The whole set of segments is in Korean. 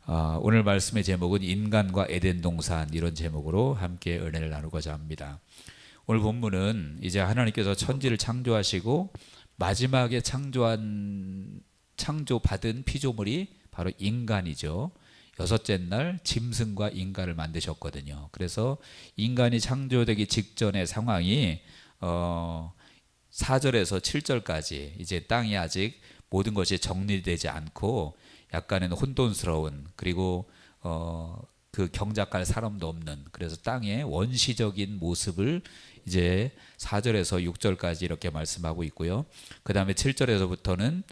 오늘 말씀의 제목은 인간과 에덴 동산, 이런 제목으로 함께 은혜를 나누고자 합니다. 오늘 본문은 이제 하나님께서 천지를 창조하시고 마지막에 창조받은 피조물이 바로 인간이죠. 여섯째 날 짐승과 인간을 만드셨거든요. 그래서 인간이 창조되기 직전의 상황이 4절에서 7절까지 이제 땅이 아직 모든 것이 정리되지 않고 약간은 혼돈스러운, 그리고 그 경작할 사람도 없는, 그래서 땅의 원시적인 모습을 이제 4절에서 6절까지 이렇게 말씀하고 있고요. 그 다음에 7절에서부터는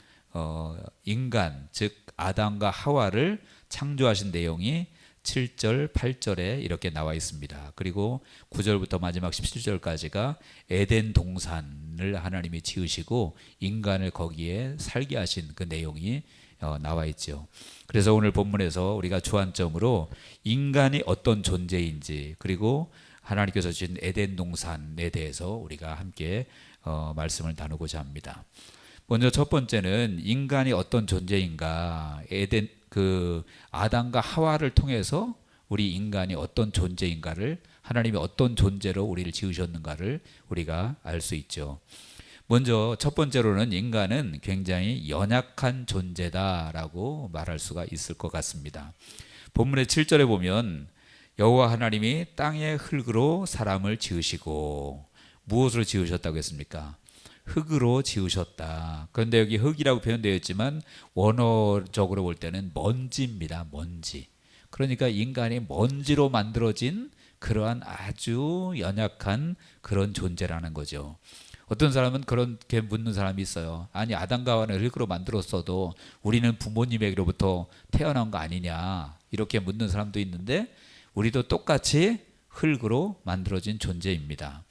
인간, 즉 아담과 하와를 창조하신 내용이 7절, 8절에 이렇게 나와 있습니다. 그리고 9절부터 마지막 17절까지가 에덴 동산을 하나님이 지으시고 인간을 거기에 살게 하신 그 내용이 나와 있죠. 그래서 오늘 본문에서 우리가 주안점으로 인간이 어떤 존재인지, 그리고 하나님께서 주신 에덴 동산에 대해서 우리가 함께 말씀을 나누고자 합니다. 먼저 첫 번째는 인간이 어떤 존재인가, 아담과 하와를 통해서 우리 인간이 어떤 존재인가를, 하나님이 어떤 존재로 우리를 지으셨는가를 우리가 알 수 있죠. 먼저 첫 번째로는 인간은 굉장히 연약한 존재다라고 말할 수가 있을 것 같습니다. 본문의 7절에 보면 여호와 하나님이 땅의 흙으로 사람을 지으시고, 무엇으로 지으셨다고 했습니까? 흙으로 지으셨다. 그런데 여기 흙이라고 표현되어 있지만 원어적으로 볼 때는 먼지입니다. 먼지. 그러니까 인간이 먼지로 만들어진 그러한 아주 연약한 그런 존재라는 거죠. 어떤 사람은 그렇게 묻는 사람이 있어요. 아니, 아담과 하와는 흙으로 만들었어도 우리는 부모님에게로부터 태어난 거 아니냐, 이렇게 묻는 사람도 있는데, 우리도 똑같이 흙으로 만들어진 존재입니다.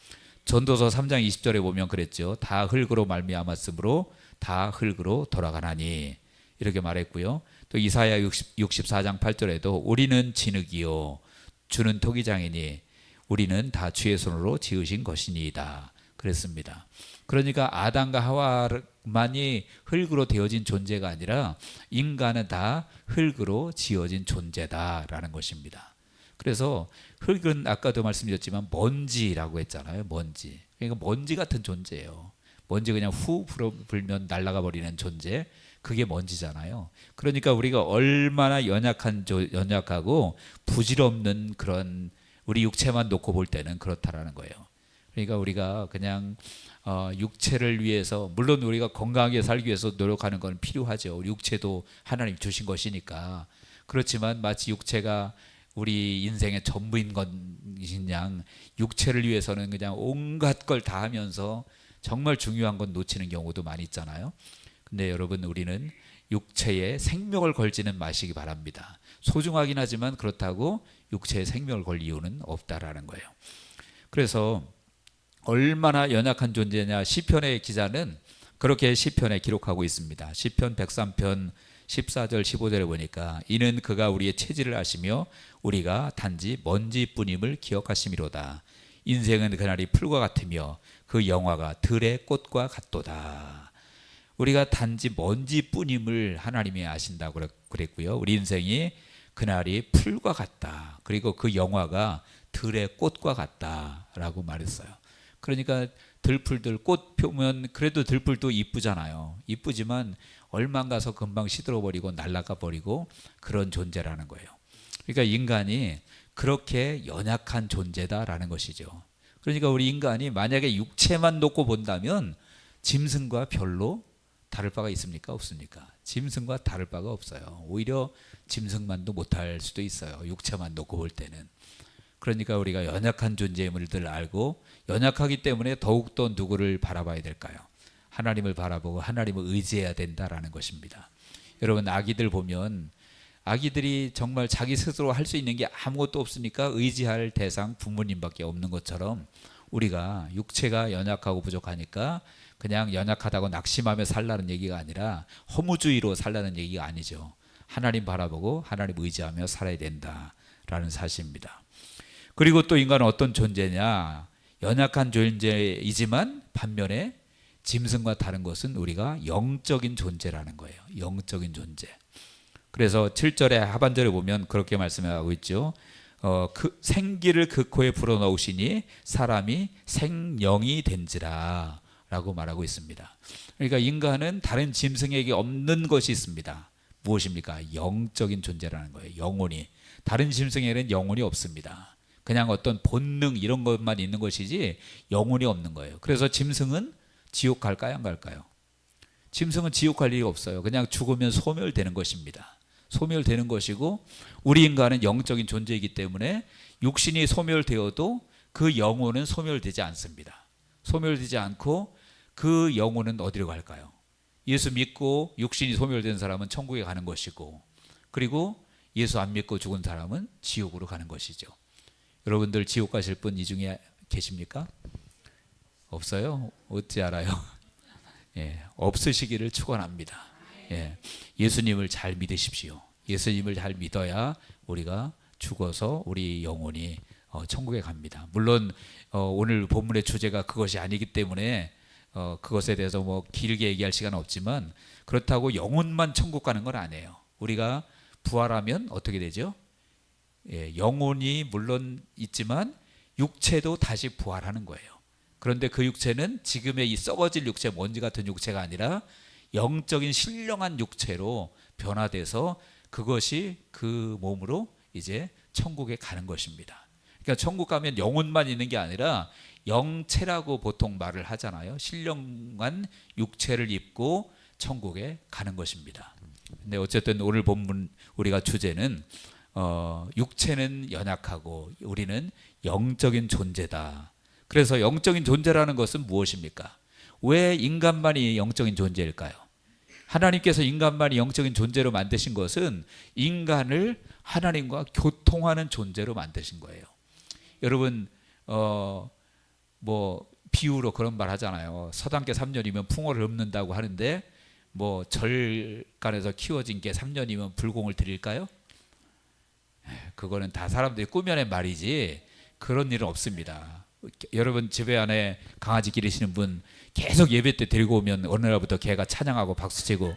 전도서 3장 20절에 보면 그랬죠. 다 흙으로 말미암았으므로 다 흙으로 돌아가나니, 이렇게 말했고요. 또 이사야 64장 8절에도 우리는 진흙이요 주는 토기장이니 우리는 다 주의 손으로 지으신 것이니이다, 그랬습니다. 그러니까 아담과 하와만이 흙으로 되어진 존재가 아니라 인간은 다 흙으로 지어진 존재다라는 것입니다. 그래서 흙은 아까도 말씀드렸지만 먼지라고 했잖아요. 먼지. 그러니까 먼지 같은 존재예요. 먼지 그냥 후 불면 날아가 버리는 존재, 그게 먼지잖아요. 그러니까 우리가 얼마나 연약하고 부질없는 그런, 우리 육체만 놓고 볼 때는 그렇다라는 거예요. 그러니까 우리가 그냥 육체를 위해서, 물론 우리가 건강하게 살기 위해서 노력하는 건 필요하죠. 우리 육체도 하나님 주신 것이니까. 그렇지만 마치 육체가 우리 인생의 전부인 것인 양, 육체를 위해서는 그냥 온갖 걸 다 하면서 정말 중요한 건 놓치는 경우도 많이 있잖아요. 근데 여러분, 우리는 육체에 생명을 걸지는 마시기 바랍니다. 소중하긴 하지만 그렇다고 육체에 생명을 걸 이유는 없다라는 거예요. 그래서 얼마나 연약한 존재냐, 시편의 기자는 그렇게 시편에 기록하고 있습니다. 시편 103편 14절 15절에 보니까 이는 그가 우리의 체질을 아시며 우리가 단지 먼지뿐임을 기억하심이로다. 인생은 그날이 풀과 같으며 그 영화가 들의 꽃과 같도다. 우리가 단지 먼지뿐임을 하나님이 아신다고 그랬고요. 우리 인생이 그날이 풀과 같다. 그리고 그 영화가 들의 꽃과 같다라고 말했어요. 그러니까 들풀들, 꽃 펴면 그래도 들풀도 이쁘잖아요. 이쁘지만 얼마 가서 금방 시들어버리고 날아가 버리고 그런 존재라는 거예요. 그러니까 인간이 그렇게 연약한 존재다라는 것이죠. 그러니까 우리 인간이 만약에 육체만 놓고 본다면 짐승과 별로 다를 바가 있습니까? 없습니까? 짐승과 다를 바가 없어요. 오히려 짐승만도 못할 수도 있어요. 육체만 놓고 볼 때는. 그러니까 우리가 연약한 존재임을 알고, 연약하기 때문에 더욱더 누구를 바라봐야 될까요? 하나님을 바라보고 하나님을 의지해야 된다라는 것입니다. 여러분, 아기들 보면 아기들이 정말 자기 스스로 할 수 있는 게 아무것도 없으니까 의지할 대상 부모님밖에 없는 것처럼, 우리가 육체가 연약하고 부족하니까 그냥 연약하다고 낙심하며 살라는 얘기가 아니라 허무주의로 살라는 얘기가 아니죠. 하나님 바라보고 하나님 의지하며 살아야 된다라는 사실입니다. 그리고 또 인간은 어떤 존재냐, 연약한 존재이지만 반면에 짐승과 다른 것은 우리가 영적인 존재라는 거예요. 영적인 존재. 그래서 7절의 하반절에 보면 그렇게 말씀하고 있죠. 그 생기를 그 코에 불어넣으시니 사람이 생령이 된지라 라고 말하고 있습니다. 그러니까 인간은 다른 짐승에게 없는 것이 있습니다. 무엇입니까? 영적인 존재라는 거예요. 영혼이. 다른 짐승에는 영혼이 없습니다. 그냥 어떤 본능 이런 것만 있는 것이지 영혼이 없는 거예요. 그래서 짐승은 지옥 갈까요? 안 갈까요? 짐승은 지옥 갈 일이 없어요. 그냥 죽으면 소멸되는 것입니다. 소멸되는 것이고, 우리 인간은 영적인 존재이기 때문에 육신이 소멸되어도 그 영혼은 소멸되지 않습니다. 소멸되지 않고 그 영혼은 어디로 갈까요? 예수 믿고 육신이 소멸된 사람은 천국에 가는 것이고, 그리고 예수 안 믿고 죽은 사람은 지옥으로 가는 것이죠. 여러분들 지옥 가실 분 이 중에 계십니까? 없어요? 어찌 알아요? 예, 없으시기를 축원합니다. 예, 예수님을 잘 믿으십시오. 예수님을 잘 믿어야 우리가 죽어서 우리 영혼이 천국에 갑니다. 물론 오늘 본문의 주제가 그것이 아니기 때문에 그것에 대해서 뭐 길게 얘기할 시간은 없지만, 그렇다고 영혼만 천국 가는 건 아니에요. 우리가 부활하면 어떻게 되죠? 예, 영혼이 물론 있지만 육체도 다시 부활하는 거예요. 그런데 그 육체는 지금의 이 썩어질 육체, 먼지 같은 육체가 아니라 영적인 신령한 육체로 변화돼서 그것이 그 몸으로 이제 천국에 가는 것입니다. 그러니까 천국 가면 영혼만 있는 게 아니라 영체라고 보통 말을 하잖아요. 신령한 육체를 입고 천국에 가는 것입니다. 근데 어쨌든 오늘 본문 우리가 주제는 육체는 연약하고 우리는 영적인 존재다. 그래서 영적인 존재라는 것은 무엇입니까? 왜 인간만이 영적인 존재일까요? 하나님께서 인간만이 영적인 존재로 만드신 것은 인간을 하나님과 교통하는 존재로 만드신 거예요. 여러분 뭐 비유로 그런 말 하잖아요. 서당계 3년이면 풍어를 읊는다고 하는데, 뭐 절간에서 키워진 게 3년이면 불공을 드릴까요? 그거는 다 사람들이 꾸며낸 말이지 그런 일은 없습니다. 여러분 집에 안에 강아지 기르시는 분 계속 예배 때 데리고 오면 어느 날부터 개가 찬양하고 박수치고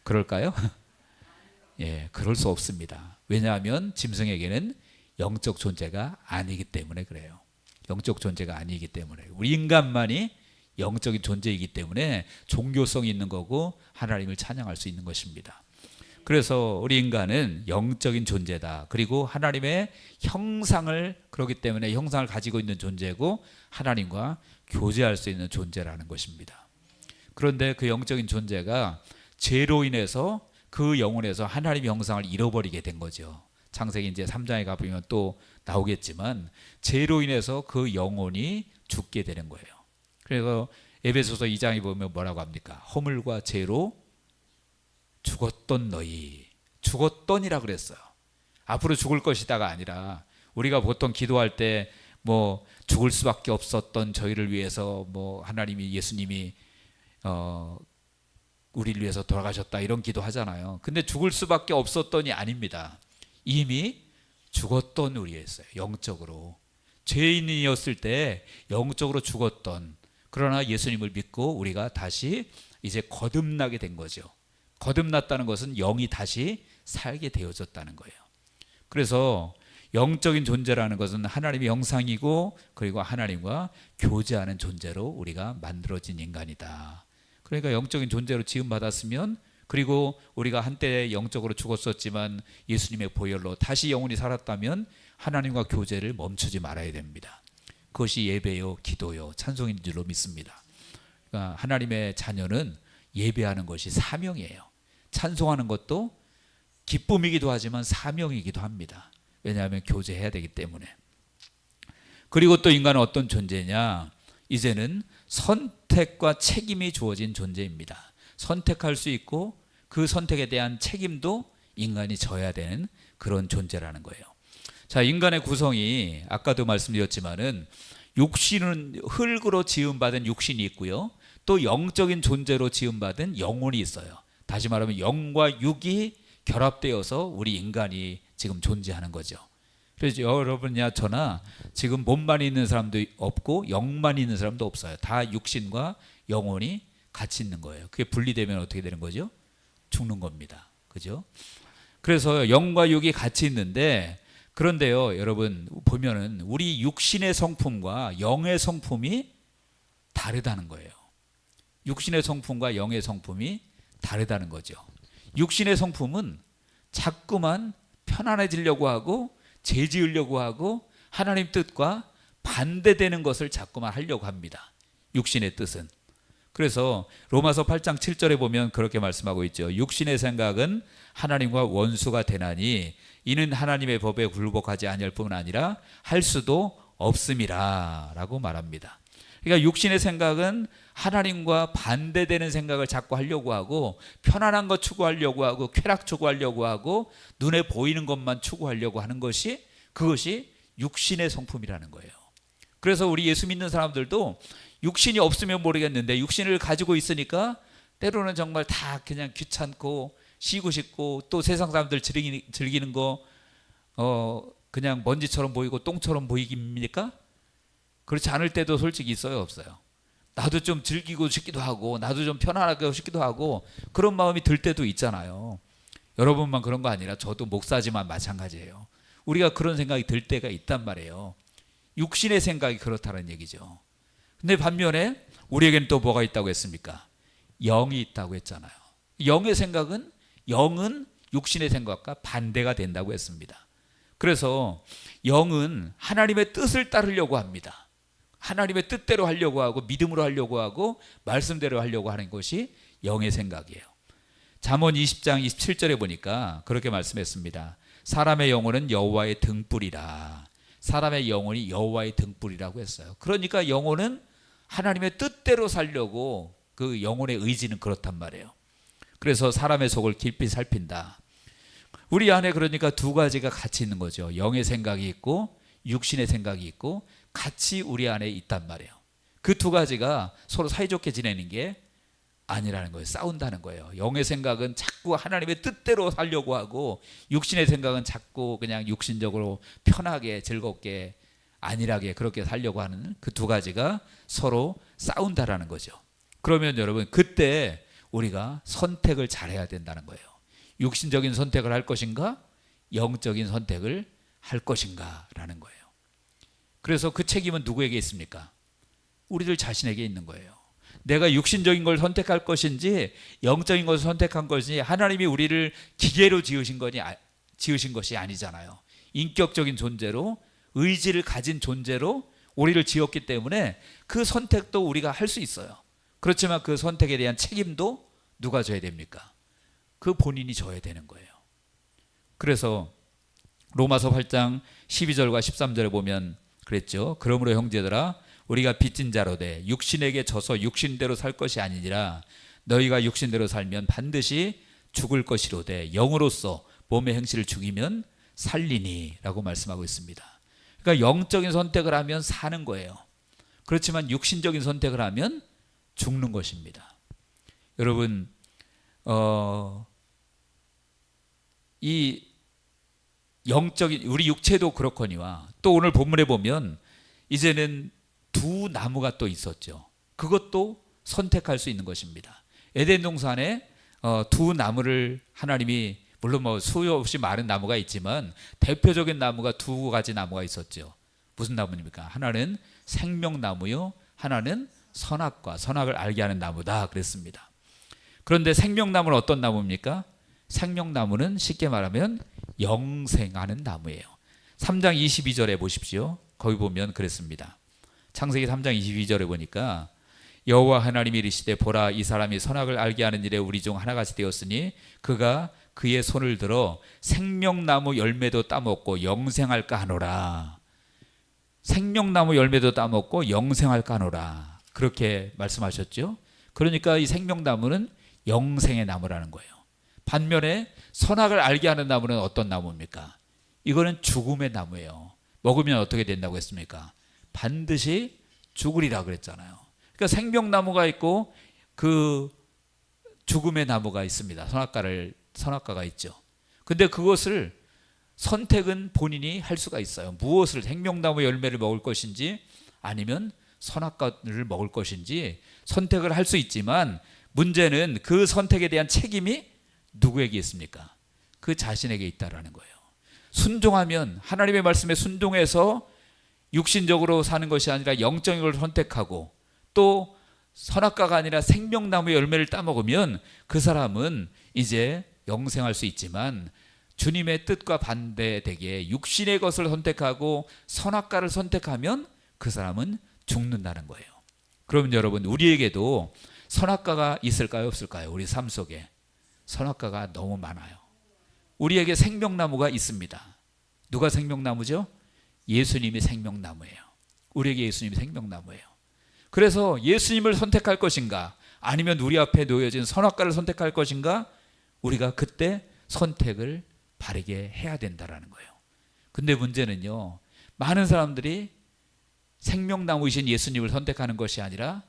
그럴까요? 예, 그럴 수 없습니다. 왜냐하면 짐승에게는 영적 존재가 아니기 때문에 그래요. 영적 존재가 아니기 때문에. 우리 인간만이 영적인 존재이기 때문에 종교성이 있는 거고 하나님을 찬양할 수 있는 것입니다. 그래서 우리 인간은 영적인 존재다. 그리고 하나님의 형상을, 그렇기 때문에 형상을 가지고 있는 존재고 하나님과 교제할 수 있는 존재라는 것입니다. 그런데 그 영적인 존재가 죄로 인해서 그 영혼에서 하나님의 형상을 잃어버리게 된 거죠. 창세기 이제 3장에 가보면 또 나오겠지만 죄로 인해서 그 영혼이 죽게 되는 거예요. 그래서 에베소서 2장에 보면 뭐라고 합니까? 허물과 죄로 죽었던 너희, 죽었던이라 그랬어요. 앞으로 죽을 것이다가 아니라, 우리가 보통 기도할 때 뭐 죽을 수밖에 없었던 저희를 위해서 뭐 하나님이, 예수님이 우리를 위해서 돌아가셨다 이런 기도 하잖아요. 근데 죽을 수밖에 없었던이 아닙니다. 이미 죽었던 우리였어요. 영적으로 죄인이었을 때 영적으로 죽었던, 그러나 예수님을 믿고 우리가 다시 이제 거듭나게 된 거죠. 거듭났다는 것은 영이 다시 살게 되어졌다는 거예요. 그래서 영적인 존재라는 것은 하나님의 형상이고, 그리고 하나님과 교제하는 존재로 우리가 만들어진 인간이다. 그러니까 영적인 존재로 지음받았으면, 그리고 우리가 한때 영적으로 죽었었지만 예수님의 보혈로 다시 영혼이 살았다면 하나님과 교제를 멈추지 말아야 됩니다. 그것이 예배요, 기도요, 찬송인 줄로 믿습니다. 그러니까 하나님의 자녀는 예배하는 것이 사명이에요. 찬송하는 것도 기쁨이기도 하지만 사명이기도 합니다. 왜냐하면 교제해야 되기 때문에. 그리고 또 인간은 어떤 존재냐? 이제는 선택과 책임이 주어진 존재입니다. 선택할 수 있고 그 선택에 대한 책임도 인간이 져야 되는 그런 존재라는 거예요. 자, 인간의 구성이 아까도 말씀드렸지만은 육신은 흙으로 지음받은 육신이 있고요, 또 영적인 존재로 지음받은 영혼이 있어요. 다시 말하면 영과 육이 결합되어서 우리 인간이 지금 존재하는 거죠. 그래서 여러분이나 저나 지금 몸만 있는 사람도 없고 영만 있는 사람도 없어요. 다 육신과 영혼이 같이 있는 거예요. 그게 분리되면 어떻게 되는 거죠? 죽는 겁니다. 그죠? 그래서 영과 육이 같이 있는데, 그런데요 여러분 보면은 우리 육신의 성품과 영의 성품이 다르다는 거예요. 육신의 성품과 영의 성품이 다르다는 거죠. 육신의 성품은 자꾸만 편안해지려고 하고 죄 지으려고 하고 하나님 뜻과 반대되는 것을 자꾸만 하려고 합니다. 육신의 뜻은. 그래서 로마서 8장 7절에 보면 그렇게 말씀하고 있죠. 육신의 생각은 하나님과 원수가 되나니 이는 하나님의 법에 굴복하지 아니할 뿐 아니라 할 수도 없음이라 라고 말합니다. 그러니까 육신의 생각은 하나님과 반대되는 생각을 자꾸 하려고 하고 편안한 것 추구하려고 하고 쾌락 추구하려고 하고 눈에 보이는 것만 추구하려고 하는 것이, 그것이 육신의 성품이라는 거예요. 그래서 우리 예수 믿는 사람들도 육신이 없으면 모르겠는데 육신을 가지고 있으니까 때로는 정말 다 그냥 귀찮고 쉬고 싶고 또 세상 사람들 즐기는 거 그냥 먼지처럼 보이고 똥처럼 보이깁니까? 그렇지 않을 때도 솔직히 있어요, 없어요? 나도 좀 즐기고 싶기도 하고 나도 좀 편안하게 하고 싶기도 하고 그런 마음이 들 때도 있잖아요. 여러분만 그런 거 아니라 저도 목사지만 마찬가지예요. 우리가 그런 생각이 들 때가 있단 말이에요. 육신의 생각이 그렇다는 얘기죠. 근데 반면에 우리에게는 또 뭐가 있다고 했습니까? 영이 있다고 했잖아요. 영의 생각은, 영은 육신의 생각과 반대가 된다고 했습니다. 그래서 영은 하나님의 뜻을 따르려고 합니다. 하나님의 뜻대로 하려고 하고 믿음으로 하려고 하고 말씀대로 하려고 하는 것이 영의 생각이에요. 잠언 20장 27절에 보니까 그렇게 말씀했습니다. 사람의 영혼은 여호와의 등불이라. 사람의 영혼이 여호와의 등불이라고 했어요. 그러니까 영혼은 하나님의 뜻대로 살려고, 그 영혼의 의지는 그렇단 말이에요. 그래서 사람의 속을 깊이 살핀다. 우리 안에 그러니까 두 가지가 같이 있는 거죠. 영의 생각이 있고 육신의 생각이 있고 같이 우리 안에 있단 말이에요. 그 두 가지가 서로 사이좋게 지내는 게 아니라는 거예요. 싸운다는 거예요. 영의 생각은 자꾸 하나님의 뜻대로 살려고 하고 육신의 생각은 자꾸 그냥 육신적으로 편하게 즐겁게 안일하게 그렇게 살려고 하는 그 두 가지가 서로 싸운다라는 거죠. 그러면 여러분 그때 우리가 선택을 잘해야 된다는 거예요. 육신적인 선택을 할 것인가 영적인 선택을 할 것인가 라는 거예요. 그래서 그 책임은 누구에게 있습니까? 우리들 자신에게 있는 거예요. 내가 육신적인 걸 선택할 것인지 영적인 것을 선택한 것인지 하나님이 우리를 기계로 지으신 것이 아니잖아요. 인격적인 존재로 의지를 가진 존재로 우리를 지었기 때문에 그 선택도 우리가 할 수 있어요. 그렇지만 그 선택에 대한 책임도 누가 져야 됩니까? 그 본인이 져야 되는 거예요. 그래서 로마서 8장 12절과 13절에 보면 그랬죠. 그러므로 형제들아 우리가 빚진 자로 돼 육신에게 져서 육신대로 살 것이 아니니라. 너희가 육신대로 살면 반드시 죽을 것이로되 영으로서 몸의 행실을 죽이면 살리니 라고 말씀하고 있습니다. 그러니까 영적인 선택을 하면 사는 거예요. 그렇지만 육신적인 선택을 하면 죽는 것입니다. 여러분 이 영적인 우리 육체도 그렇거니와 또 오늘 본문에 보면 이제는 두 나무가 또 있었죠. 그것도 선택할 수 있는 것입니다. 에덴 동산에 두 나무를 하나님이 물론 뭐 수요 없이 많은 나무가 있지만 대표적인 나무가 두 가지 나무가 있었죠. 무슨 나무입니까? 하나는 생명나무요, 하나는 선악과 선악을 알게 하는 나무다 그랬습니다. 그런데 생명나무는 어떤 나무입니까? 생명나무는 쉽게 말하면 영생하는 나무예요. 3장 22절에 보십시오. 거기 보면 그랬습니다. 창세기 3장 22절에 보니까 여호와 하나님이 이르시되 보라 이 사람이 선악을 알게 하는 일에 우리 중 하나같이 되었으니 그가 그의 손을 들어 생명나무 열매도 따먹고 영생할까 하노라. 생명나무 열매도 따먹고 영생할까 하노라. 그렇게 말씀하셨죠. 그러니까 이 생명나무는 영생의 나무라는 거예요. 반면에 선악을 알게 하는 나무는 어떤 나무입니까? 이거는 죽음의 나무예요. 먹으면 어떻게 된다고 했습니까? 반드시 죽으리라 그랬잖아요. 그러니까 생명나무가 있고 그 죽음의 나무가 있습니다. 선악과가 있죠. 근데 그것을 선택은 본인이 할 수가 있어요. 무엇을 생명나무 열매를 먹을 것인지 아니면 선악과를 먹을 것인지 선택을 할 수 있지만 문제는 그 선택에 대한 책임이 누구에게 있습니까? 그 자신에게 있다라는 거예요. 순종하면, 하나님의 말씀에 순종해서 육신적으로 사는 것이 아니라 영적인 걸 선택하고 또 선악과가 아니라 생명나무의 열매를 따먹으면 그 사람은 이제 영생할 수 있지만, 주님의 뜻과 반대되게 육신의 것을 선택하고 선악과를 선택하면 그 사람은 죽는다는 거예요. 그럼 여러분, 우리에게도 선악과가 있을까요, 없을까요? 우리 삶 속에 선악과가 너무 많아요. 우리에게 생명나무가 있습니다. 누가 생명나무죠? 예수님이 생명나무예요. 우리에게 예수님이 생명나무예요. 그래서 예수님을 선택할 것인가, 아니면 우리 앞에 놓여진 선악과를 선택할 것인가, 우리가 그때 선택을 바르게 해야 된다라는 거예요. 근데 문제는요, 많은 사람들이 생명나무이신 예수님을 선택하는 것이 아니라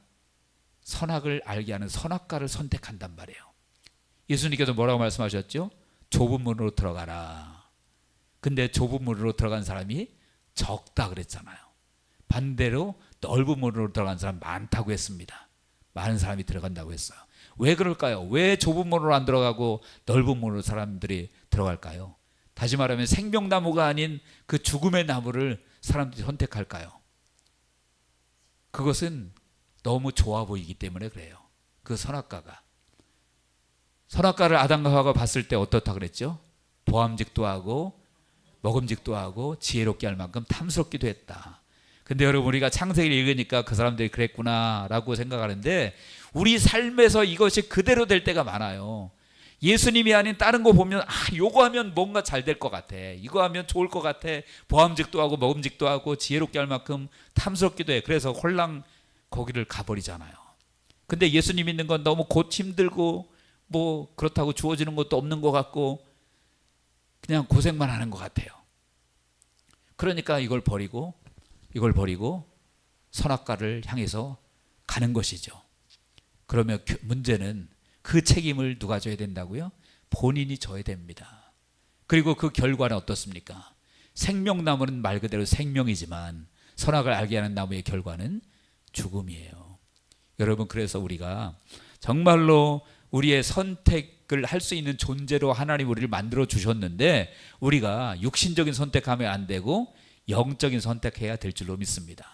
선악을 알게 하는 선악과를 선택한단 말이에요. 예수님께서 뭐라고 말씀하셨죠? 좁은 문으로 들어가라. 근데 좁은 문으로 들어간 사람이 적다 그랬잖아요. 반대로 넓은 문으로 들어간 사람 많다고 했습니다. 많은 사람이 들어간다고 했어요. 왜 그럴까요? 왜 좁은 문으로 안 들어가고 넓은 문으로 사람들이 들어갈까요? 다시 말하면 생명나무가 아닌 그 죽음의 나무를 사람들이 선택할까요? 그것은 너무 좋아 보이기 때문에 그래요. 그 선악과가. 선악과를 아담과 하와가 봤을 때 어떻다 그랬죠? 보암직도 하고 먹음직도 하고 지혜롭게 할 만큼 탐스럽기도 했다. 근데 여러분, 우리가 창세기를 읽으니까 그 사람들이 그랬구나라고 생각하는데, 우리 삶에서 이것이 그대로 될 때가 많아요. 예수님이 아닌 다른 거 보면, 요거 하면 뭔가 잘 될 것 같아, 이거 하면 좋을 것 같아, 보암직도 하고 먹음직도 하고 지혜롭게 할 만큼 탐스럽기도 해. 그래서 홀랑 거기를 가버리잖아요. 근데 예수님 믿는 건 너무 곧 힘들고 뭐 그렇다고 주어지는 것도 없는 것 같고 그냥 고생만 하는 것 같아요. 그러니까 이걸 버리고 선악과를 향해서 가는 것이죠. 그러면 문제는 그 책임을 누가 져야 된다고요? 본인이 져야 됩니다. 그리고 그 결과는 어떻습니까? 생명나무는 말 그대로 생명이지만 선악을 알게 하는 나무의 결과는 죽음이에요. 여러분, 그래서 우리가 정말로 우리의 선택을 할 수 있는 존재로 하나님 우리를 만들어 주셨는데, 우리가 육신적인 선택하면 안 되고 영적인 선택해야 될 줄로 믿습니다.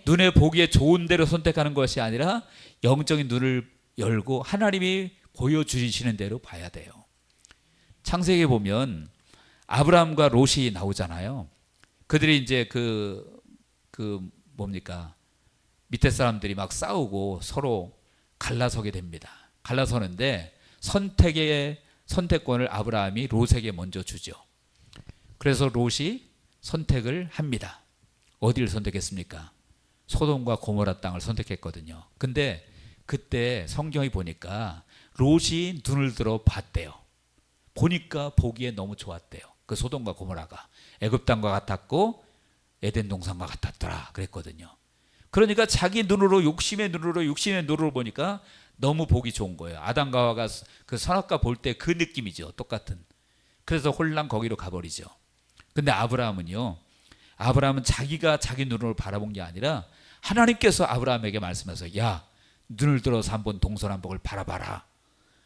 눈에 보기에 좋은 대로 선택하는 것이 아니라 영적인 눈을 열고 하나님이 보여주시는 대로 봐야 돼요. 창세기에 보면 아브라함과 롯이 나오잖아요. 그들이 이제 뭡니까? 밑에 사람들이 막 싸우고 서로 갈라서게 됩니다. 갈라서는데 선택권을 아브라함이 롯에게 먼저 주죠. 그래서 롯이 선택을 합니다. 어디를 선택했습니까? 소돔과 고모라 땅을 선택했거든요. 근데 그때 성경이 보니까 롯이 눈을 들어 봤대요. 보니까 보기에 너무 좋았대요. 그 소돔과 고모라가 애굽 땅과 같았고 에덴 동산과 같았더라 그랬거든요. 그러니까 자기 눈으로, 육신의 눈으로 보니까 너무 보기 좋은 거예요. 아담과 하와가 그 선악과 볼 때 그 느낌이죠. 똑같은. 그래서 홀랑 거기로 가버리죠. 근데 아브라함은 자기가 자기 눈으로 바라본 게 아니라 하나님께서 아브라함에게 말씀하셔서, 야, 눈을 들어서 한번 동서남북을 바라봐라.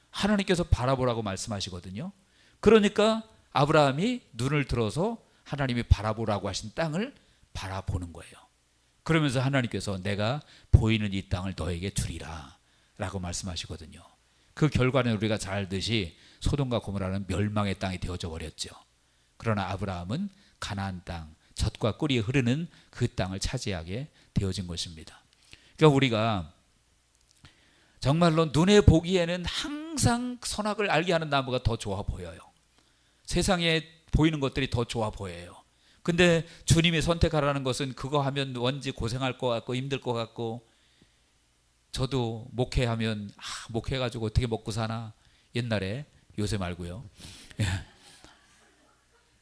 하나님께서 바라보라고 말씀하시거든요. 그러니까 아브라함이 눈을 들어서 하나님이 바라보라고 하신 땅을 바라보는 거예요. 그러면서 하나님께서 내가 보이는 이 땅을 너에게 주리라 라고 말씀하시거든요. 그 결과는 우리가 잘 알듯이 소돔과 고모라는 멸망의 땅이 되어져 버렸죠. 그러나 아브라함은 가나안 땅, 젖과 꿀이 흐르는 그 땅을 차지하게 되어진 것입니다. 그러니까 우리가 정말로 눈에 보기에는 항상 선악을 알게 하는 나무가 더 좋아 보여요. 세상에 보이는 것들이 더 좋아 보여요. 근데 주님이 선택하라는 것은 그거 하면 왠지 고생할 것 같고 힘들 것 같고, 저도 목회하면 목회해가지고 어떻게 먹고 사나, 옛날에, 요새 말고요.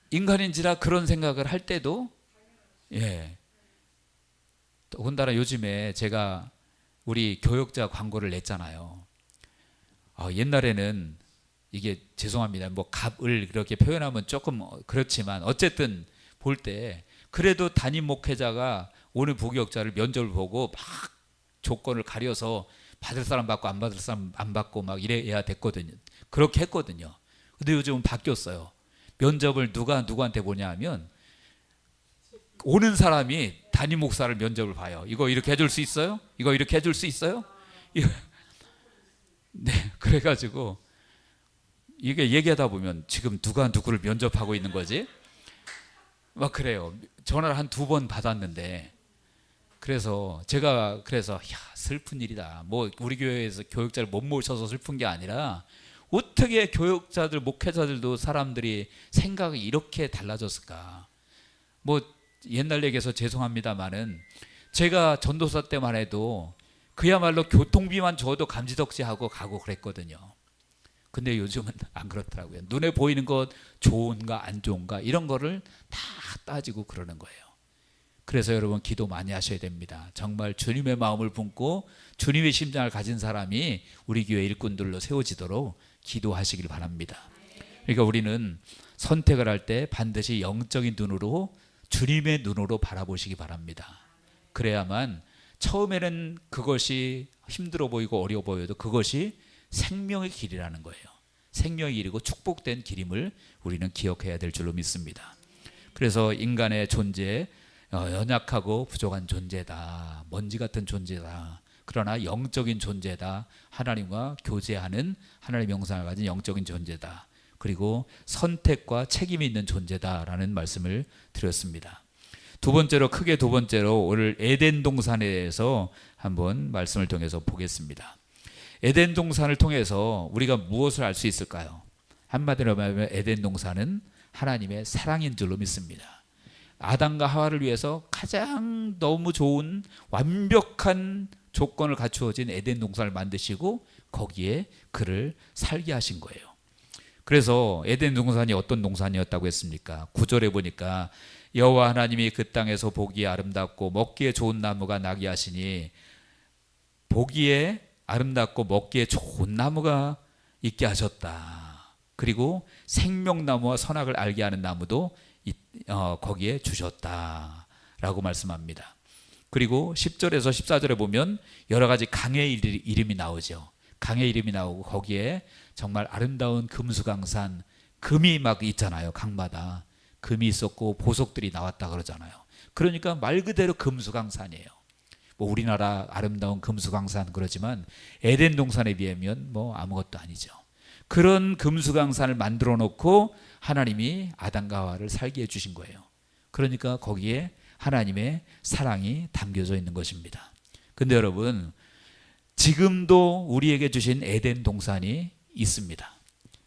인간인지라 그런 생각을 할 때도, 더군다나 요즘에 제가 우리 교역자 광고를 냈잖아요. 옛날에는 이게 죄송합니다. 뭐 갑을 그렇게 표현하면 조금 그렇지만 어쨌든 볼 때 그래도 담임 목회자가 오는 부교역자를 면접을 보고 막 조건을 가려서 받을 사람 받고 안 받을 사람 안 받고 막 이래야 됐거든요. 그렇게 했거든요. 근데 요즘은 바뀌었어요. 면접을 누가 누구한테 보냐 하면 오는 사람이 담임 목사를 면접을 봐요. 이거 이렇게 해줄 수 있어요? 이거 이렇게 해줄 수 있어요? 네, 그래가지고 이게 얘기하다 보면 지금 누가 누구를 면접하고 있는 거지? 막 그래요. 전화를 한 2번 받았는데 그래서 제가 야, 슬픈 일이다. 뭐 우리 교회에서 교육자를 못 모셔서 슬픈 게 아니라 어떻게 교육자들 목회자들도 사람들이 생각이 이렇게 달라졌을까? 뭐 옛날 얘기해서 죄송합니다만은 제가 전도사 때만 해도 그야말로 교통비만 줘도 감지덕지하고 가고 그랬거든요. 근데 요즘은 안 그렇더라고요. 눈에 보이는 것 좋은가 안 좋은가 이런 거를 다 따지고 그러는 거예요. 그래서 여러분 기도 많이 하셔야 됩니다. 정말 주님의 마음을 품고 주님의 심장을 가진 사람이 우리 교회 일꾼들로 세워지도록 기도하시길 바랍니다. 그러니까 우리는 선택을 할 때 반드시 영적인 눈으로 주님의 눈으로 바라보시기 바랍니다. 그래야만 처음에는 그것이 힘들어 보이고 어려워 보여도 그것이 생명의 길이라는 거예요. 생명의 길이고 축복된 길임을 우리는 기억해야 될 줄로 믿습니다. 그래서 인간의 존재, 연약하고 부족한 존재다, 먼지 같은 존재다, 그러나 영적인 존재다, 하나님과 교제하는 하나님의 형상을 가진 영적인 존재다, 그리고 선택과 책임이 있는 존재다라는 말씀을 드렸습니다. 크게 두 번째로 오늘 에덴 동산에 대해서 한번 말씀을 통해서 보겠습니다. 에덴 동산을 통해서 우리가 무엇을 알 수 있을까요? 한마디로 말하면 에덴 동산은 하나님의 사랑인 줄로 믿습니다. 아담과 하와를 위해서 가장 너무 좋은 완벽한 조건을 갖추어진 에덴 동산을 만드시고 거기에 그를 살게 하신 거예요. 그래서 에덴 동산이 어떤 동산이었다고 했습니까? 9절에 보니까 여호와 하나님이 그 땅에서 보기에 아름답고 먹기에 좋은 나무가 나게 하시니 보기에 아름답고 먹기에 좋은 나무가 있게 하셨다. 그리고 생명나무와 선악을 알게 하는 나무도 거기에 주셨다라고 말씀합니다. 그리고 10절에서 14절에 보면 여러 가지 강의 이름이 나오죠. 강의 이름이 나오고 거기에 정말 아름다운 금수강산, 금이 막 있잖아요. 강마다 금이 있었고 보석들이 나왔다 그러잖아요. 그러니까 말 그대로 금수강산이에요. 뭐 우리나라 아름다운 금수강산 그러지만 에덴 동산에 비하면 뭐 아무것도 아니죠. 그런 금수강산을 만들어 놓고 하나님이 아담과 하와를 살게 해주신 거예요. 그러니까 거기에 하나님의 사랑이 담겨져 있는 것입니다. 근데 여러분, 지금도 우리에게 주신 에덴 동산이 있습니다.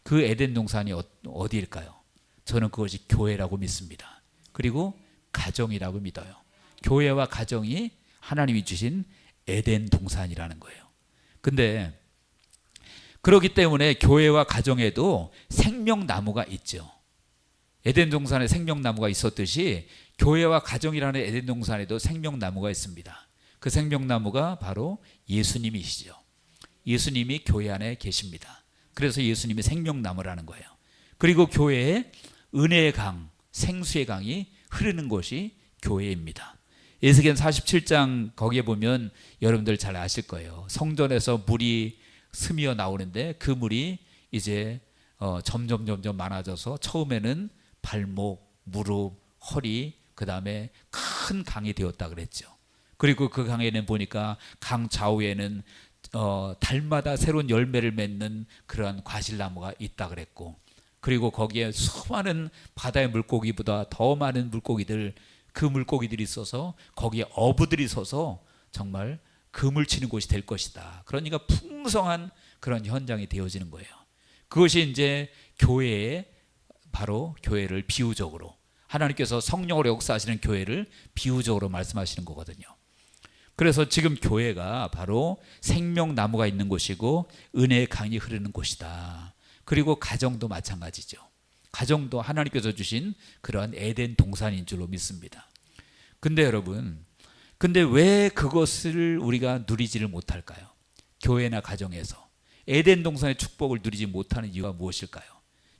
그 에덴 동산이 어디일까요? 저는 그것이 교회라고 믿습니다. 그리고 가정이라고 믿어요. 교회와 가정이 하나님이 주신 에덴 동산이라는 거예요. 근데 그렇기 때문에 교회와 가정에도 생명나무가 있죠. 에덴 동산에 생명나무가 있었듯이 교회와 가정이라는 에덴 동산에도 생명나무가 있습니다. 그 생명나무가 바로 예수님이시죠. 예수님이 교회 안에 계십니다. 그래서 예수님이 생명나무라는 거예요. 그리고 교회에 은혜의 강, 생수의 강이 흐르는 곳이 교회입니다. 에스겔 47장 거기에 보면 여러분들 잘 아실 거예요. 성전에서 물이 스미어 나오는데 그 물이 이제 점점 많아져서 처음에는 발목, 무릎, 허리, 그 다음에 큰 강이 되었다 그랬죠. 그리고 그 강에는 보니까 강 좌우에는 달마다 새로운 열매를 맺는 그러한 과실나무가 있다 그랬고, 그리고 거기에 수많은 바다의 물고기보다 더 많은 물고기들, 그 물고기들이 있어서 거기에 어부들이 서서 정말 금을 치는 곳이 될 것이다. 그러니까 풍성한 그런 현장이 되어지는 거예요. 그것이 이제 교회에, 바로 교회를 비유적으로, 하나님께서 성령으로 역사하시는 교회를 비유적으로 말씀하시는 거거든요. 그래서 지금 교회가 바로 생명나무가 있는 곳이고 은혜의 강이 흐르는 곳이다. 그리고 가정도 마찬가지죠. 가정도 하나님께서 주신 그러한 에덴 동산인 줄로 믿습니다. 근데 여러분, 왜 그것을 우리가 누리지를 못할까요? 교회나 가정에서 에덴 동산의 축복을 누리지 못하는 이유가 무엇일까요?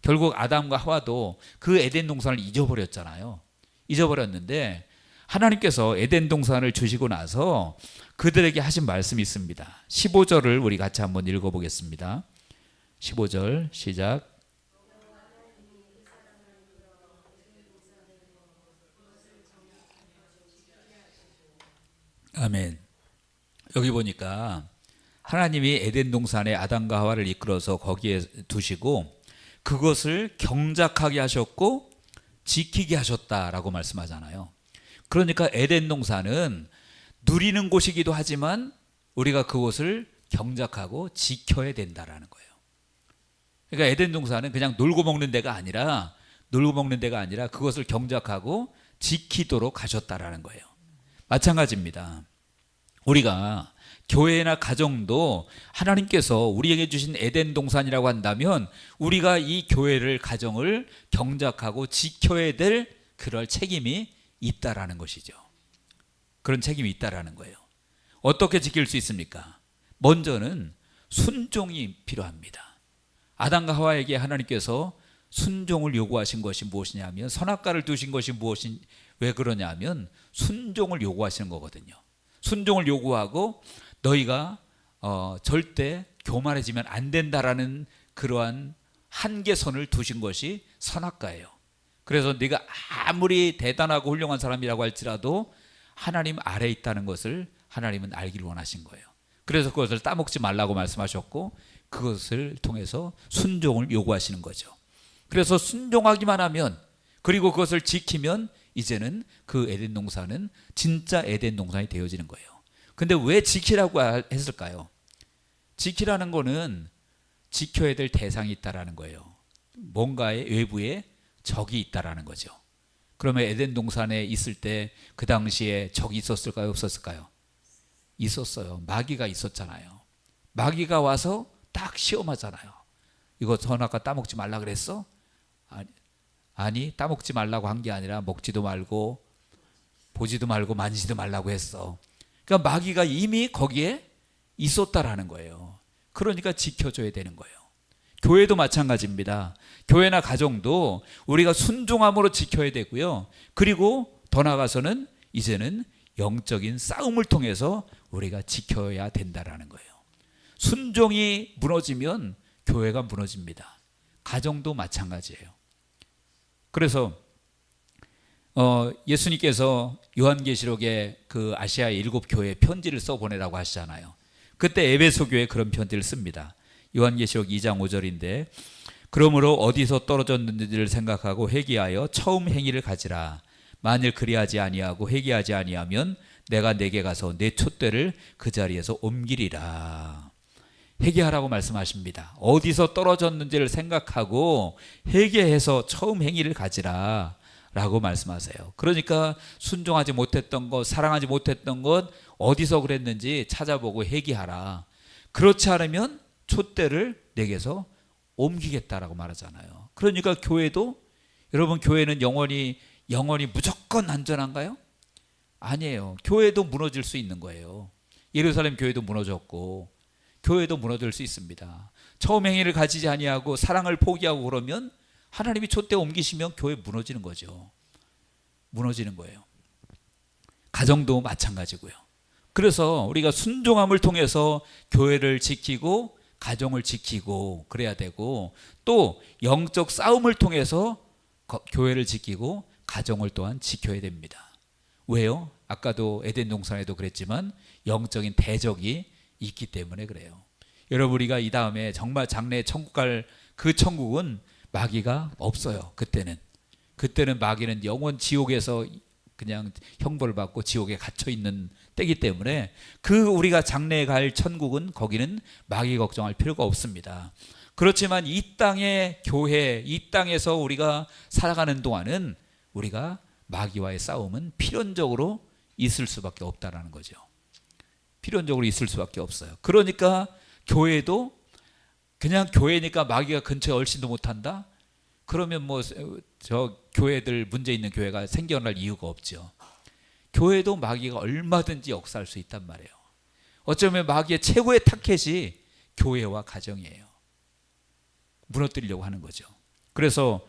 결국 아담과 하와도 그 에덴 동산을 잊어버렸잖아요. 잊어버렸는데 하나님께서 에덴 동산을 주시고 나서 그들에게 하신 말씀이 있습니다. 15절을 우리 같이 한번 읽어보겠습니다. 15절 시작. 아멘. 여기 보니까 하나님이 에덴 동산에 아담과 하와를 이끌어서 거기에 두시고 그것을 경작하게 하셨고 지키게 하셨다라고 말씀하잖아요. 그러니까 에덴 동산은 누리는 곳이기도 하지만 우리가 그곳을 경작하고 지켜야 된다라는 거예요. 그러니까 에덴 동산은 그냥 놀고 먹는 데가 아니라 그것을 경작하고 지키도록 하셨다라는 거예요. 마찬가지입니다. 우리가 교회나 가정도 하나님께서 우리에게 주신 에덴 동산이라고 한다면 우리가 이 교회를 가정을 경작하고 지켜야 될 그럴 책임이 있다라는 것이죠. 그런 책임이 있다라는 거예요. 어떻게 지킬 수 있습니까? 먼저는 순종이 필요합니다. 아담과 하와에게 하나님께서 순종을 요구하신 것이 무엇이냐면 선악과를 두신 것이 왜 그러냐면 순종을 요구하시는 거거든요. 순종을 요구하고 너희가 절대 교만해지면 안 된다라는 그러한 한계선을 두신 것이 선악과예요. 그래서 네가 아무리 대단하고 훌륭한 사람이라고 할지라도 하나님 아래에 있다는 것을 하나님은 알기를 원하신 거예요. 그래서 그것을 따먹지 말라고 말씀하셨고 그것을 통해서 순종을 요구하시는 거죠. 그래서 순종하기만 하면 그리고 그것을 지키면 이제는 그 에덴 동산은 진짜 에덴 동산이 되어지는 거예요. 근데 왜 지키라고 했을까요? 지키라는 거는 지켜야 될 대상이 있다라는 거예요. 뭔가의 외부에 적이 있다라는 거죠. 그러면 에덴 동산에 있을 때 그 당시에 적이 있었을까요? 없었을까요? 있었어요. 마귀가 있었잖아요. 마귀가 와서 딱 시험하잖아요. 이거 선악과 따먹지 말라 그랬어? 아니 따먹지 말라고 한 게 아니라 먹지도 말고 보지도 말고 만지지도 말라고 했어. 그러니까 마귀가 이미 거기에 있었다라는 거예요. 그러니까 지켜줘야 되는 거예요. 교회도 마찬가지입니다. 교회나 가정도 우리가 순종함으로 지켜야 되고요. 그리고 더 나아가서는 이제는 영적인 싸움을 통해서 우리가 지켜야 된다라는 거예요. 순종이 무너지면 교회가 무너집니다. 가정도 마찬가지예요. 그래서 예수님께서 요한계시록에 그 아시아 7교회에 편지를 써보내라고 하시잖아요. 그때 에베소 교회에 그런 편지를 씁니다. 요한계시록 2장 5절인데 그러므로 어디서 떨어졌는지를 생각하고 회개하여 처음 행위를 가지라. 만일 그리하지 아니하고 회개하지 아니하면 내가 내게 가서 내 촛대를 그 자리에서 옮기리라. 회개하라고 말씀하십니다. 어디서 떨어졌는지를 생각하고 회개해서 처음 행위를 가지라 라고 말씀하세요. 그러니까 순종하지 못했던 것, 사랑하지 못했던 것 어디서 그랬는지 찾아보고 회개하라. 그렇지 않으면 촛대를 내게서 옮기겠다라고 말하잖아요. 그러니까 교회도, 여러분 교회는 영원히 무조건 안전한가요? 아니에요. 교회도 무너질 수 있는 거예요. 예루살렘 교회도 무너졌고 교회도 무너질 수 있습니다. 처음 행위를 가지지 아니하고 사랑을 포기하고 그러면 하나님이 촛대 옮기시면 교회 무너지는 거죠. 무너지는 거예요. 가정도 마찬가지고요. 그래서 우리가 순종함을 통해서 교회를 지키고 가정을 지키고 그래야 되고 또 영적 싸움을 통해서 교회를 지키고 가정을 또한 지켜야 됩니다. 왜요? 아까도 에덴 동산에도 그랬지만 영적인 대적이 있기 때문에 그래요. 여러분 우리가 이 다음에 정말 장래에 천국 갈 그 천국은 마귀가 없어요. 그때는 마귀는 영원 지옥에서 그냥 형벌을 받고 지옥에 갇혀 있는 때이기 때문에 그 우리가 장래에 갈 천국은 거기는 마귀 걱정할 필요가 없습니다. 그렇지만 이 땅의 교회, 이 땅에서 우리가 살아가는 동안은 우리가 마귀와의 싸움은 필연적으로 있을 수밖에 없다라는 거죠. 필연적으로 있을 수밖에 없어요. 그러니까 교회도 그냥 교회니까 마귀가 근처에 얼씬도 못한다? 그러면 뭐 저 교회들 문제 있는 교회가 생겨날 이유가 없죠. 교회도 마귀가 얼마든지 역사할 수 있단 말이에요. 어쩌면 마귀의 최고의 타켓이 교회와 가정이에요. 무너뜨리려고 하는 거죠. 그래서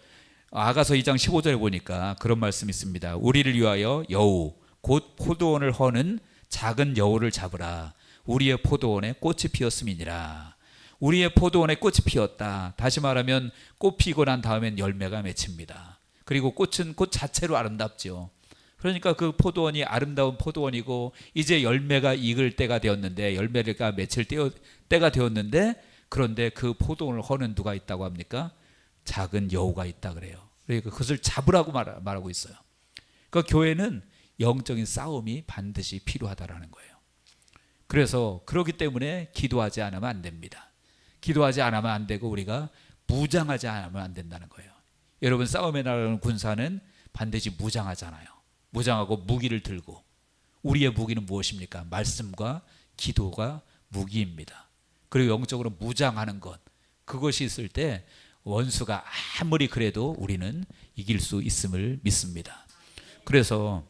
아가서 2장 15절에 보니까 그런 말씀이 있습니다. 우리를 위하여 여우 곧 포도원을 허는 작은 여우를 잡으라. 우리의 포도원에 꽃이 피었음이니라. 우리의 포도원에 꽃이 피었다. 다시 말하면 꽃 피고 난 다음엔 열매가 맺힙니다. 그리고 꽃은 꽃 자체로 아름답죠. 그러니까 그 포도원이 아름다운 포도원이고 이제 열매가 익을 때가 되었는데, 열매가 맺힐 때가 되었는데, 그런데 그 포도원을 허는 누가 있다고 합니까? 작은 여우가 있다 그래요. 그러니까 그것을 잡으라고 말하고 있어요. 그러니까 교회는 영적인 싸움이 반드시 필요하다라는 거예요. 그래서 그렇기 때문에 기도하지 않으면 안 됩니다. 기도하지 않으면 안 되고 우리가 무장하지 않으면 안 된다는 거예요. 여러분, 싸움에 나가는 군사는 반드시 무장하잖아요. 무장하고 무기를 들고, 우리의 무기는 무엇입니까? 말씀과 기도가 무기입니다. 그리고 영적으로 무장하는 것, 그것이 있을 때 원수가 아무리 그래도 우리는 이길 수 있음을 믿습니다. 그래서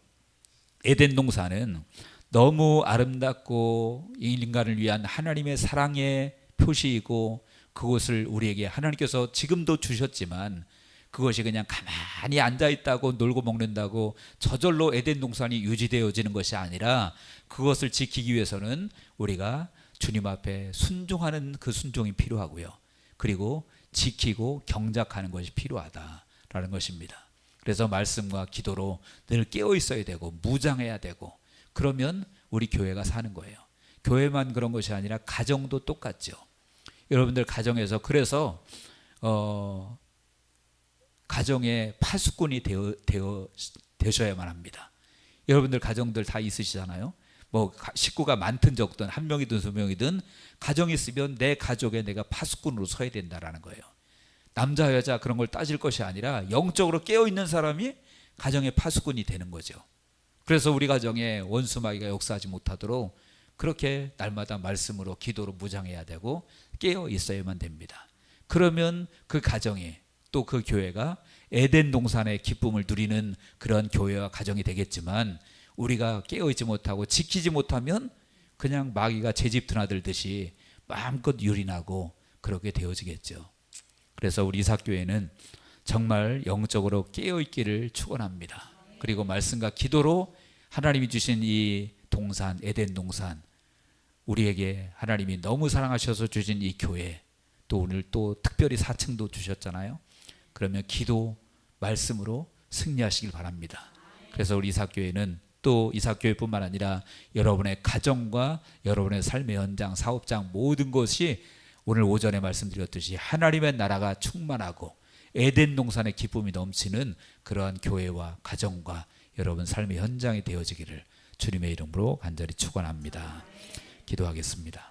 에덴 동산은 너무 아름답고 인간을 위한 하나님의 사랑의 표시이고, 그것을 우리에게 하나님께서 지금도 주셨지만 그것이 그냥 가만히 앉아있다고 놀고 먹는다고 저절로 에덴 동산이 유지되어지는 것이 아니라, 그것을 지키기 위해서는 우리가 주님 앞에 순종하는 그 순종이 필요하고요, 그리고 지키고 경작하는 것이 필요하다라는 것입니다. 그래서 말씀과 기도로 늘 깨어 있어야 되고 무장해야 되고, 그러면 우리 교회가 사는 거예요. 교회만 그런 것이 아니라 가정도 똑같죠. 여러분들 가정에서, 그래서 가정의 파수꾼이 되셔야만 합니다. 여러분들 가정들 다 있으시잖아요. 뭐 식구가 많든 적든, 한 명이든 두 명이든 가정이 있으면 내 가족에 내가 파수꾼으로 서야 된다라는 거예요. 남자 여자 그런 걸 따질 것이 아니라 영적으로 깨어있는 사람이 가정의 파수꾼이 되는 거죠. 그래서 우리 가정에 원수 마귀가 역사하지 못하도록 그렇게 날마다 말씀으로 기도로 무장해야 되고 깨어 있어야만 됩니다. 그러면 그 가정이, 또 그 교회가 에덴 동산의 기쁨을 누리는 그런 교회와 가정이 되겠지만, 우리가 깨어있지 못하고 지키지 못하면 그냥 마귀가 제집 드나들듯이 마음껏 유린하고 그렇게 되어지겠죠. 그래서 우리 이삭교회는 정말 영적으로 깨어있기를 축원합니다. 그리고 말씀과 기도로 하나님이 주신 이 동산, 에덴 동산, 우리에게 하나님이 너무 사랑하셔서 주신 이 교회, 또 오늘 또 특별히 4층도 주셨잖아요. 그러면 기도, 말씀으로 승리하시길 바랍니다. 그래서 우리 이삭교회는 또 이삭교회뿐만 아니라 여러분의 가정과 여러분의 삶의 현장, 사업장 모든 것이 오늘 오전에 말씀드렸듯이 하나님의 나라가 충만하고 에덴 동산의 기쁨이 넘치는 그러한 교회와 가정과 여러분 삶의 현장이 되어지기를 주님의 이름으로 간절히 축원합니다. 기도하겠습니다.